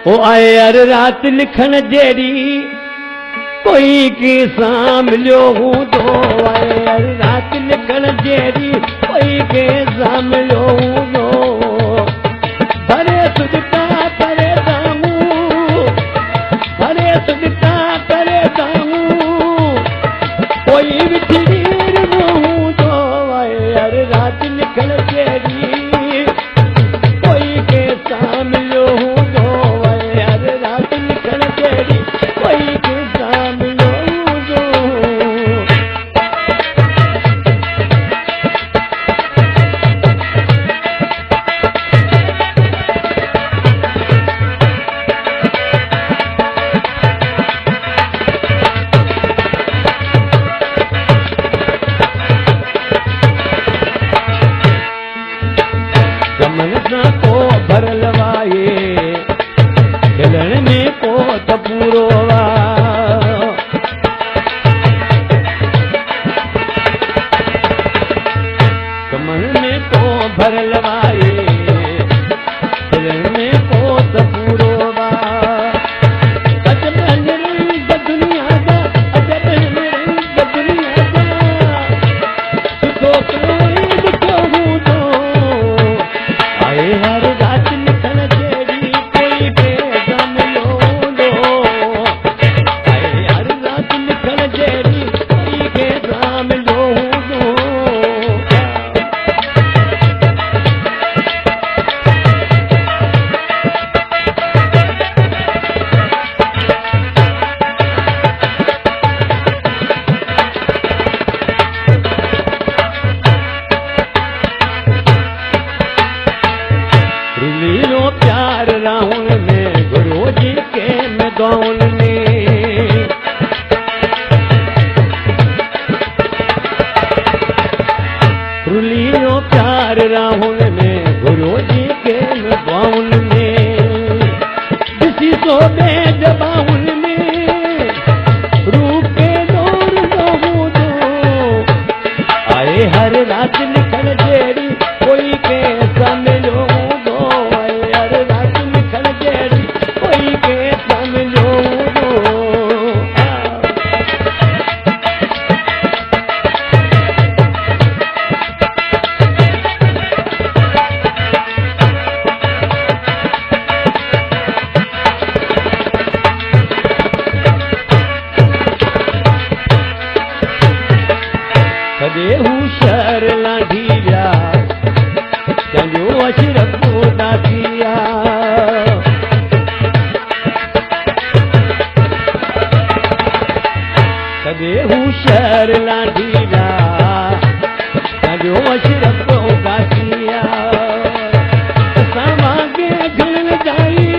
ओ आए हर रात लिखण जेड़ी कोई किसा मिलियो हूँ दो। आए हर रात लिखण जेड़ी कोई किसा मिलियो हूँ दो। भरे सुगता करे दामू, भरे सुगता करे दामू, कोई बिछड़ी रहूं दो। आए हर रात लिखण जेड़ी कोई किसा मिलियो हूँ दो। आए हर रात लिखण जेड़ी कोई किसा मिलियो हूँ दो। गमन सा को भरल वाए खिलण में को त पूरो वा। गमन में को भरल वाए खिलण में को त पूरो वा। अजब निरंग दुनिया दा, अजब निरंग दुनिया दा, सुठो कोई ॾिठो हूं दो। आए हर रात लिखण जेड़ी कोई किसा मिलियो दो। आए हर रात लिखण जेड़ी कोई किसा मिलियो दो। रुलियो प्यार राहुल में गुरु जी के मैदान में। रुलियो प्यार राहुल में गुरु जी के मैदान में। किसी सो बेद बाहुल में रूप के दौर रहूं दो। आए हर रात लिखण जेड़ी कोई किसा मिलियो दो। आए हर रात लिखण जेड़ी कोई किसा मिलियो दो। कदे होशियार लाठी जा चंजो अशरफ दासिया। कदे होशियार लाठी जा चंजो अशरफ दासिया। असां वांगे घिलण जाई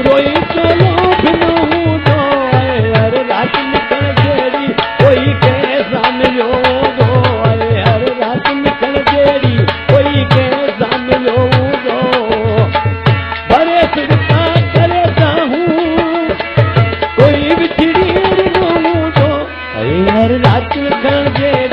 रोई चलो भिनो हूं दो। आए हर रात लिखण जेड़ी कोई किसा मिलियो दो। आए हर रात लिखण जेड़ी कोई किसा मिलियो दो। भरे सुगता करे दाहूं, कोई बिछड़ी रहूं दो। आए हर रात लिखण जेड़ी